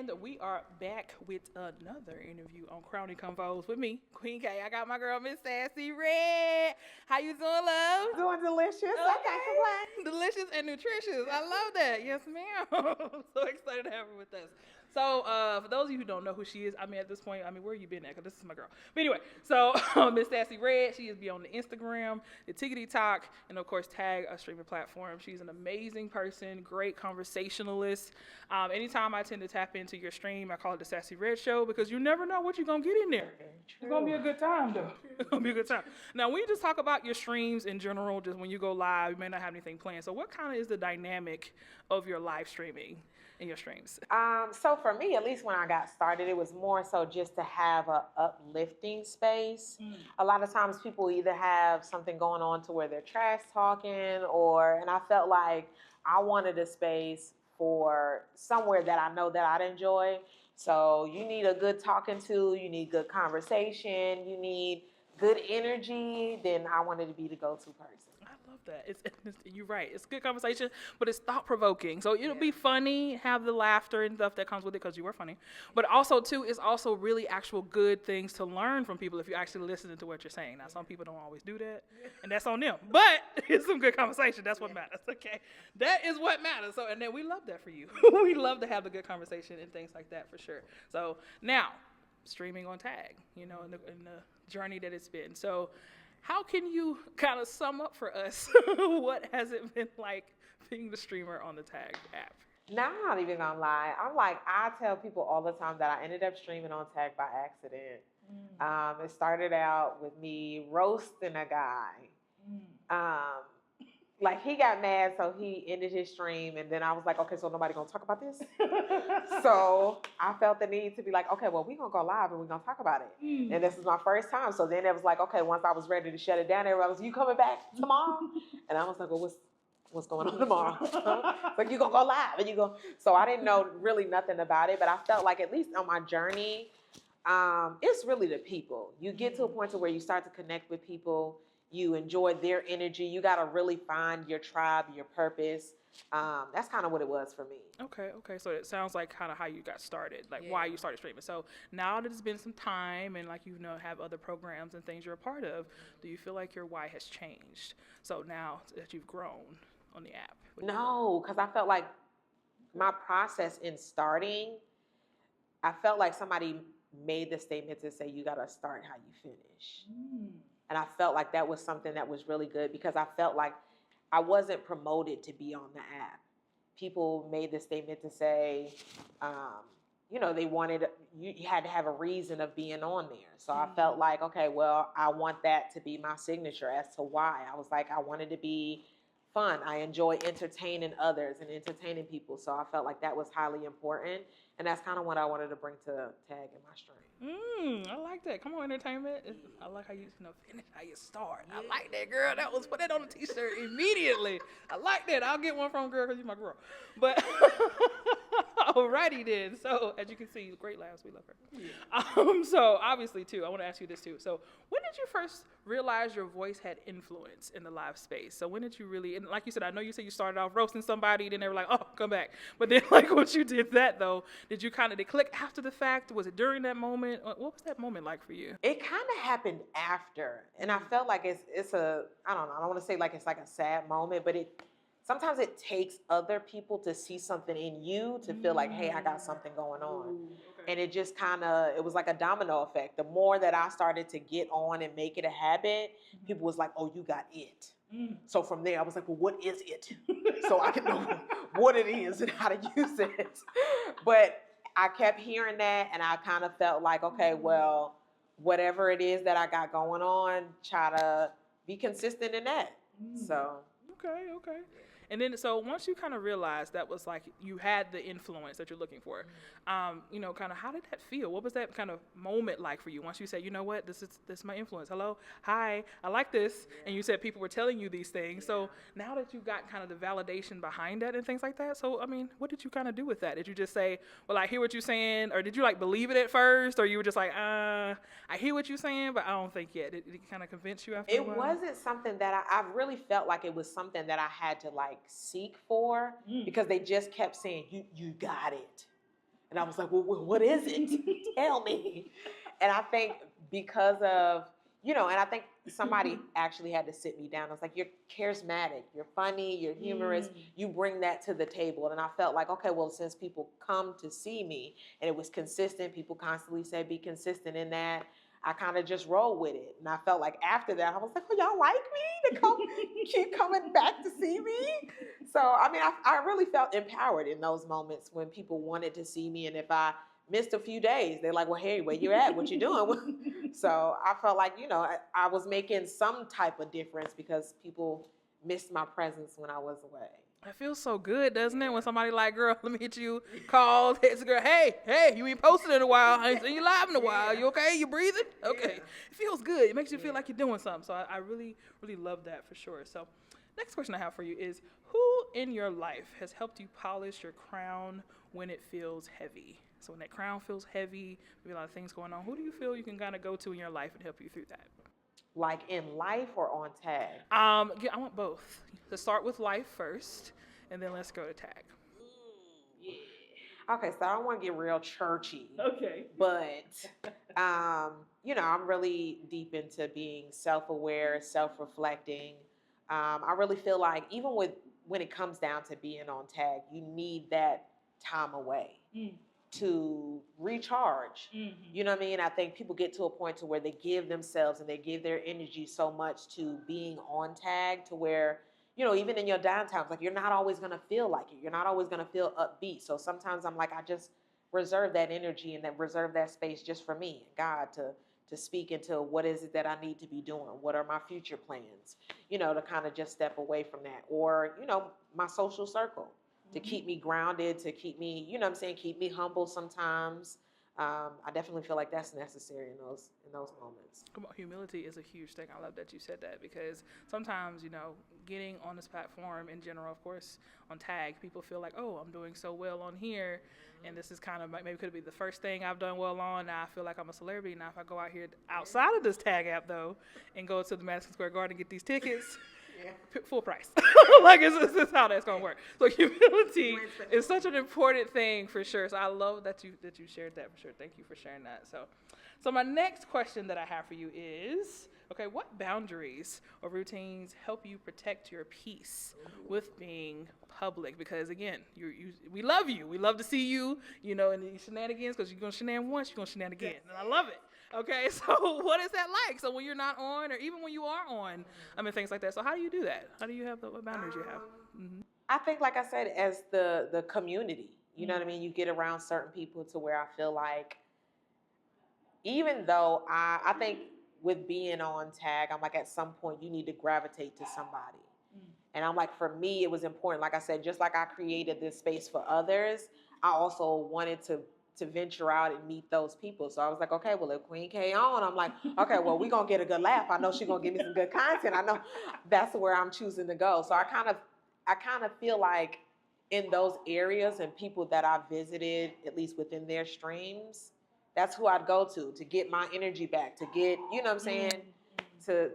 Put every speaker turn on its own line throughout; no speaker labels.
And we are back with another interview on Crowning Convos with me, Queen K. I got my girl, Miss Sassy Red. How you doing, love?
Doing delicious. I can't complain.
Delicious and nutritious. I love that. Yes, ma'am. I'm so excited to have her with us. So, for those of you who don't know who she is, I mean, at this point, I mean, where you been at? Because this is my girl. But anyway, so Miss Sassy Red, she is be on the Instagram, the Tickety Talk, and of course, tag a streaming platform. She's an amazing person, great conversationalist. Anytime I tend to tap into your stream, I call it the Sassy Red Show because you never know what you're going to get in there. It's going to be a good time, though. It's going to be a good time. Now, when you just talk about your streams in general, just when you go live, you may not have anything planned. So what kind of is the dynamic of your live streaming in your streams?
So for me, at least when I got started, it was more so just to have a uplifting space. A lot of times people either have something going on to where they're trash talking and I felt like I wanted a space for somewhere that I know that I'd enjoy. So you need a good talking to, you need good conversation, you need good energy, then I wanted to be the go-to person.
I love that. You're right. It's good conversation, but it's thought-provoking. So it'll be funny, have the laughter and stuff that comes with it because you were funny. But also, too, it's also really actual good things to learn from people if you're actually listening to what you're saying. Now, some people don't always do that, and that's on them. But it's some good conversation. That's what matters, okay? That is what matters. So, and then we love that for you. We love to have the good conversation and things like that for sure. So now, streaming on Tag, you know, in the journey that it's been. So how can you kind of sum up for us what has it been like being the streamer on the Tag app?
Now, I'm not even gonna lie. I tell people all the time that I ended up streaming on Tag by accident. It started out with me roasting a guy. Like he got mad, so he ended his stream, and then I was like, okay, so nobody gonna talk about this? So I felt the need to be like, okay, well, we gonna go live and we gonna talk about it. And this is my first time. So then it was like, okay, once I was ready to shut it down, everybody was, you coming back tomorrow? And I was like, well, what's going on tomorrow? Like, you gonna go live and you go. So I didn't know really nothing about it, but I felt like at least on my journey, it's really the people. You get to a point to where you start to connect with people. You enjoy their energy. You got to really find your tribe, your purpose. That's kind of what it was for me.
Okay. So it sounds like kind of how you got started, like why you started streaming. So now that it's been some time and like you know have other programs and things you're a part of, do you feel like your why has changed? So now that you've grown on the app.
No, because I felt like my process in starting, I felt like somebody made the statement to say you got to start how you finish. And I felt like that was something that was really good because I felt like I wasn't promoted to be on the app. People made the statement to say, you know, they wanted, you had to have a reason of being on there. So I felt like, okay, well, I want that to be my signature as to why. I was like, I wanted to be fun. I enjoy entertaining others and entertaining people. So I felt like that was highly important. And that's kind of what I wanted to bring to Tag in my stream.
I like that. Come on, entertainment. I like how you finish how you start. I like that, girl. That was put it on a t-shirt immediately. I like that. I'll get one from girl because you're my girl. But alrighty then. So as you can see, great laughs. We love her. So obviously too, I want to ask you this too. So when did you first realize your voice had influence in the live space? So when did you really, and like you said, I know you said you started off roasting somebody, then they were like, oh, come back. But then like once you did that though, did you kind of click after the fact? Was it during that moment? What was that moment like for you?
It kind of happened after, and I felt like it's a, I don't know, I don't want to say like it's like a sad moment, but sometimes it takes other people to see something in you to feel like, hey, I got something going on. And it just kind of, it was like a domino effect. The more that I started to get on and make it a habit, people was like, oh, you got it. So from there, I was like, well, what is it? So I can know what it is and how to use it. But I kept hearing that, and I kind of felt like, okay, well, whatever it is that I got going on, try to be consistent in that. So.
Okay. And then, so once you kind of realized that was like you had the influence that you're looking for, you know, kind of how did that feel? What was that kind of moment like for you? Once you said, you know what, this is my influence. Hello, hi, I like this. And you said people were telling you these things. So now that you got kind of the validation behind that and things like that, so I mean, what did you kind of do with that? Did you just say, well, I hear what you're saying, or did you like believe it at first, or you were just like, I hear what you're saying, but I don't think yet. Did it kind of convince you after a while?
It wasn't something that I really felt like it was something that I had to like seek for because they just kept saying, you got it. And I was like, well, what is it? Tell me. And I think because of, and I think somebody actually had to sit me down. I was like, you're charismatic, you're funny, you're humorous, you bring that to the table. And I felt like, okay, well, since people come to see me and it was consistent, people constantly said, be consistent in that. I kind of just rolled with it. And I felt like after that, I was like, oh, y'all like me to keep coming back to see me? So, I mean, I really felt empowered in those moments when people wanted to see me. And if I missed a few days, they're like, well, hey, where you at? What you doing? So I felt like, I was making some type of difference because people missed my presence when I was away.
It feels so good, doesn't it? When somebody like, girl, let me hit you, call, hits a girl, hey, you ain't posted in a while. I ain't seen you live in a while. You okay? You breathing? Okay. It feels good. It makes you feel like you're doing something. So I really, really love that for sure. So next question I have for you is, who in your life has helped you polish your crown when it feels heavy? So when that crown feels heavy, maybe a lot of things going on, who do you feel you can kind of go to in your life and help you through that?
Like in life or on tag?
I want both. Let's start with life first, and then let's go to tag.
Yeah. Okay, so I don't want to get real churchy.
Okay.
But, I'm really deep into being self-aware, self-reflecting. I really feel like even when it comes down to being on tag, you need that time away to recharge. You know what I mean? I think people get to a point to where they give themselves and they give their energy so much to being on tag to where, even in your downtimes, like you're not always going to feel like it. You're not always going to feel upbeat. So sometimes I'm like, I just reserve that energy and then reserve that space just for me and God to speak into what is it that I need to be doing? What are my future plans? To kind of just step away from that. Or, my social circle. To keep me grounded, to keep me, keep me humble sometimes. I definitely feel like that's necessary in those moments.
Come on, humility is a huge thing. I love that you said that because sometimes, getting on this platform in general, of course, on tag, people feel like, oh, I'm doing so well on here. And this is kind of maybe could be the first thing I've done well on. Now I feel like I'm a celebrity. Now if I go out here outside of this tag app, though, and go to the Madison Square Garden and get these tickets, full price. Like, this is how that's going to work. So humility is such an important thing for sure. So I love that you shared that for sure. Thank you for sharing that. So my next question that I have for you is, okay, what boundaries or routines help you protect your peace with being public? Because again, we love you. We love to see you, in these shenanigans, because you're going to shenan once, you're going to shenan again. And I love it. Okay, so what is that like? So when you're not on, or even when you are on, things like that. So how do you do that? How do you have what boundaries you have?
I think, like I said, as the community, you know what I mean? You get around certain people to where I feel like, even though I think with being on tag, I'm like, at some point you need to gravitate to somebody. And I'm like, for me, it was important. Like I said, just like I created this space for others, I also wanted to venture out and meet those people. So I was like, okay, well, if Queen K on, I'm like, okay, well, we're going to get a good laugh. I know she's going to give me some good content. I know that's where I'm choosing to go. So I kind of feel like in those areas and people that I visited, at least within their streams, that's who I'd go to get my energy back, to get, you know what I'm saying? To,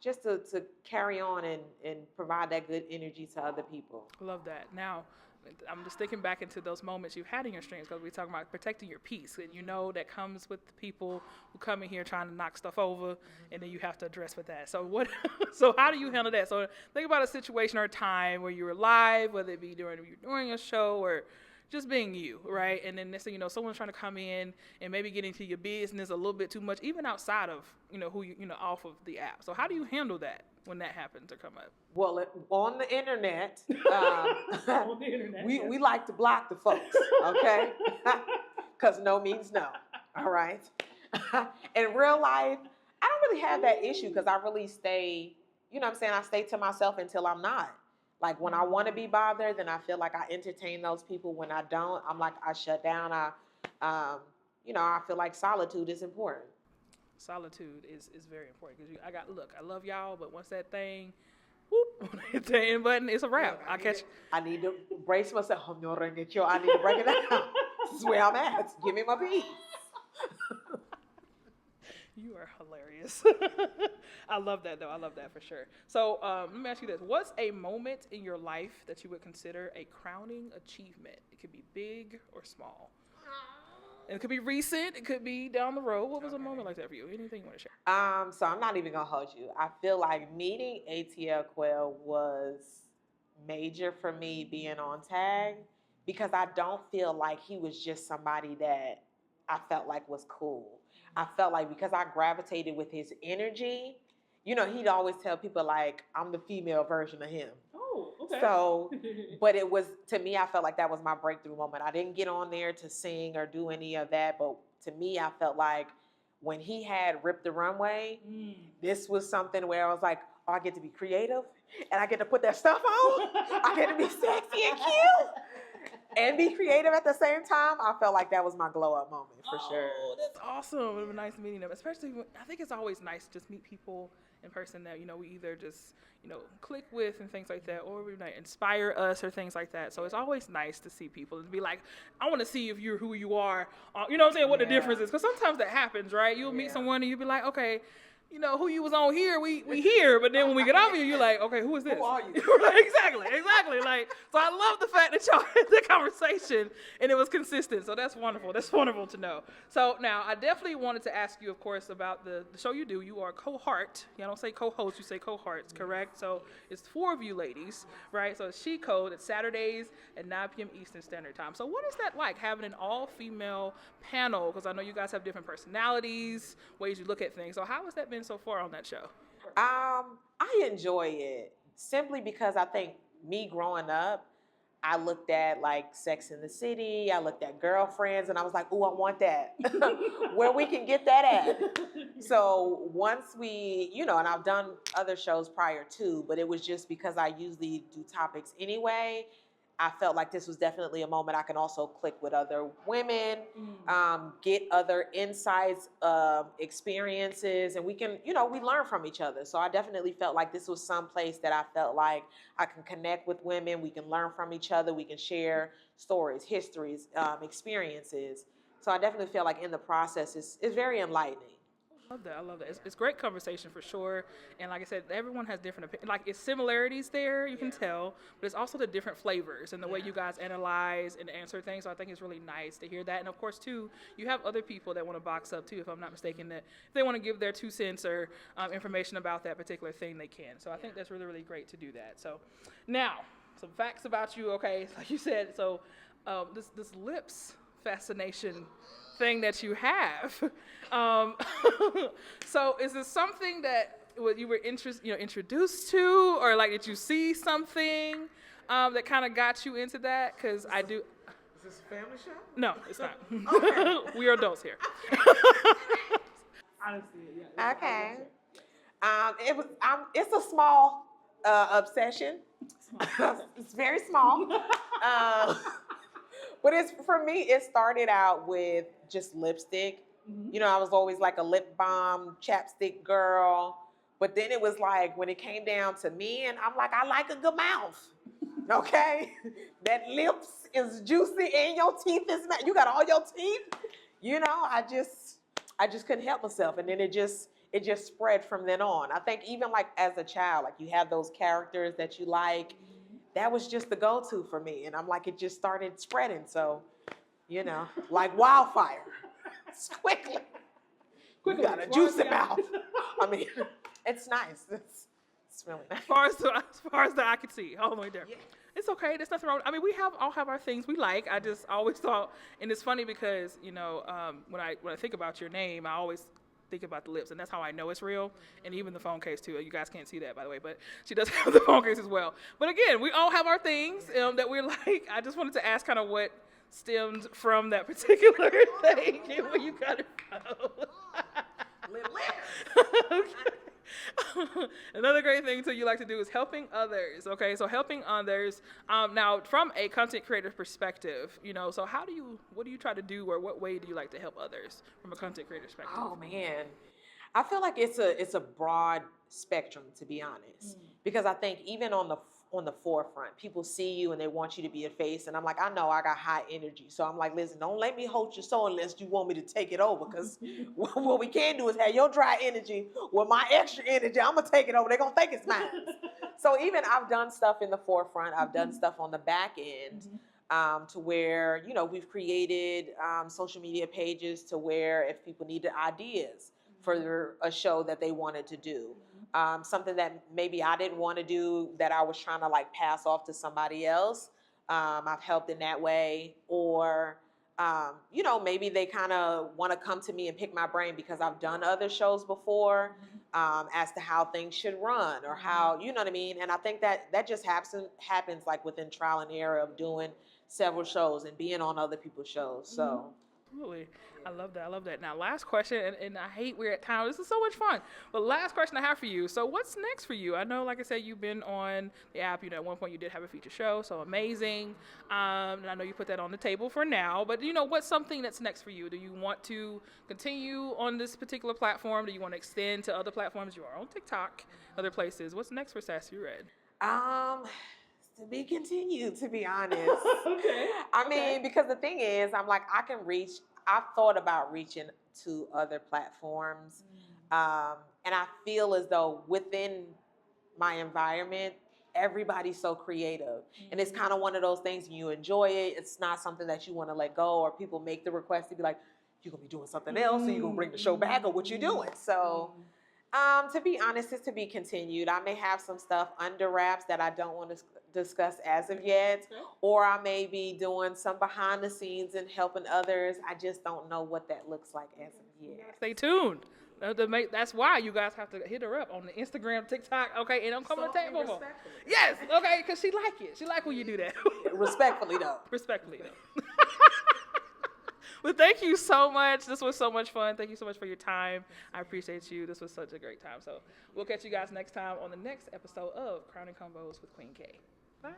just to carry on and provide that good energy to other people.
Love that. Now, I'm just thinking back into those moments you've had in your streams, because we're talking about protecting your peace, and that comes with the people who come in here trying to knock stuff over, and then you have to address with that. So so how do you handle that? So think about a situation or a time where you were live, whether it be during a show or just being you, right? And then next thing you know, someone's trying to come in and maybe get into your business a little bit too much, even outside of, who off of the app. So how do you handle that when that happens or come up?
Well, on the internet, we like to block the folks, okay? Because no means no, all right? In real life, I don't really have that issue because I really stay, I stay to myself until I'm not. Like when I want to be bothered, then I feel like I entertain those people. When I don't, I'm like, I shut down. I feel like solitude is important.
Solitude is very important because I love y'all, but once that thing, hit the end button, it's a wrap.
I need to brace myself. I need to break it down. This is where I'm at. Give me my peace.
You are hilarious. I love that, though. I love that for sure. So let me ask you this. What's a moment in your life that you would consider a crowning achievement? It could be big or small. And it could be recent. It could be down the road. What was a moment like that for you? Anything you want to share?
So I'm not even gonna hold you. I feel like meeting ATL Quell was major for me being on tag because I don't feel like he was just somebody that I felt like was cool. I felt like because I gravitated with his energy, you know, he'd always tell people like I'm the female version of him.
Oh, okay.
So, but it was, to me, I felt like that was my breakthrough moment. I didn't get on there to sing or do any of that, but to me, I felt like when he had Rip the Runway, this was something where I was like, oh, I get to be creative and I get to put that stuff on. I get to be sexy and cute and be creative at the same time. I felt like that was my glow up moment for sure.
Oh, that's awesome. It was a nice meeting them, especially when, I think it's always nice to just meet people in person that, you know, we either just, you know, click with and things like that, or we might inspire us or things like that. So it's always nice to see people and be like, I want to see if you're who you are. You know what I'm saying? What the difference is. Because sometimes that happens, right? You'll meet someone and you'll be like, okay, you know, who you was on here, we here, but then when we get off here, you're like, okay, who is this?
Who are you?
Exactly. Like, so I love the fact that y'all had the conversation and it was consistent. So that's wonderful. That's wonderful to know. So now I definitely wanted to ask you, of course, about the show you do. You are cohort. You don't say co-host, you say cohorts, correct? So it's 4 of you ladies, right? So it's She Code. It's Saturdays at 9 p.m. Eastern Standard Time. So what is that like, having an all-female panel? Because I know you guys have different personalities, ways you look at things. So how has that been so far on that show?
I enjoy it simply because I think me growing up, I looked at like Sex in the City, I looked at Girlfriends, and I was like, "Ooh, I want that." Where we can get that at. So once we, you know, and I've done other shows prior too, but it was just because I usually do topics anyway. I felt like this was definitely a moment I can also click with other women, get other insights, experiences, and we can, you know, we learn from each other. So I definitely felt like this was some place that I felt like I can connect with women. We can learn from each other. We can share stories, histories, experiences. So I definitely feel like in the process, it's very enlightening.
I love that. It's great conversation for sure. And like I said, everyone has different opinions. Like, it's similarities there, you can tell, but it's also the different flavors and the way you guys analyze and answer things. So I think it's really nice to hear that. And of course, too, you have other people that want to box up too, if I'm not mistaken, that if they want to give their 2 cents or information about that particular thing, they can. So I think that's really, really great to do that. So now, some facts about you, okay? Like you said, so this lips fascination thing that you have. So is this something that you were introduced to, or like did you see something that kind of got you into that? Because I do.
Is this a family show?
No, it's not.
Okay.
We are adults here. Honestly, yeah.
Okay. It's a small obsession. It's very small. But for me, it started out with just lipstick. You know, I was always like a lip balm, chapstick girl. But then it was like when it came down to me, and I'm like, I like a good mouth. Okay? That lips is juicy and your teeth is mad. You got all your teeth. You know, I just couldn't help myself. And then it just spread from then on. I think even like as a child, like you have those characters that you like. That was just the go-to for me. And I'm like, it just started spreading. So, you know, like wildfire. Quickly. You got a juicy mouth. I mean, it's nice. It's really nice.
As far as the eye can see, all the way there.
Yeah.
It's okay. There's nothing wrong. I mean, we all have our things we like. I just always thought, and it's funny because, you know, when I think about your name, I always think about the lips, and that's how I know it's real. And even the phone case too. You guys can't see that, by the way, but she does have the phone case as well. But again, we all have our things that we're like. I just wanted to ask kind of what stemmed from that particular thing and where you got it from. Okay. Another great thing too you like to do is helping others. Okay, so helping others. Now, from a content creator perspective, you know, so what do you try to do, or what way do you like to help others from a content creator perspective?
Oh man, I feel like it's a broad spectrum, to be honest, because I think even on the forefront, people see you and they want you to be a face, and I'm like, I know I got high energy, so I'm like, listen, don't let me hold your soul unless you want me to take it over, because what we can do is have your dry energy with my extra energy. I'm gonna take it over. They're gonna think it's mine. So even I've done stuff in the forefront, I've done stuff on the back end. to where, we've created social media pages to where if people needed ideas for a show that they wanted to do, something that maybe I didn't want to do that I was trying to like pass off to somebody else, I've helped in that way. Or maybe they kind of want to come to me and pick my brain because I've done other shows before, as to how things should run or how, you know what I mean? And I think that just happens like within trial and error of doing several shows and being on other people's shows. So.
Absolutely. I love that. I love that. Now, last question, and I hate we're at time. This is so much fun. But last question I have for you. So what's next for you? I know, like I said, you've been on the app. At one point you did have a feature show, so amazing. And I know you put that on the table for now. But, what's something that's next for you? Do you want to continue on this particular platform? Do you want to extend to other platforms? You are on TikTok, other places. What's next for Sassy Red?
To be continued, to be honest.
Okay.
I mean, because the thing is, I'm like, I've thought about reaching to other platforms. And I feel as though within my environment, everybody's so creative. And it's kind of one of those things, you enjoy it. It's not something that you want to let go, or people make the request to be like, you're going to be doing something else, or you're going to bring the show back, or what you doing. So, to be honest, it's to be continued. I may have some stuff under wraps that I don't want to discuss as of yet, or I may be doing some behind the scenes and helping others. I just don't know what that looks like as of yet.
Stay tuned. That's why you guys have to hit her up on the Instagram, TikTok, okay? And I'm coming to table. Yes, okay, because she like it. She like when you do that.
Respectfully, though.
Respectfully, though. Well, thank you so much. This was so much fun. Thank you so much for your time. I appreciate you. This was such a great time. So we'll catch you guys next time on the next episode of Crowning Convos with Queen K. Bye.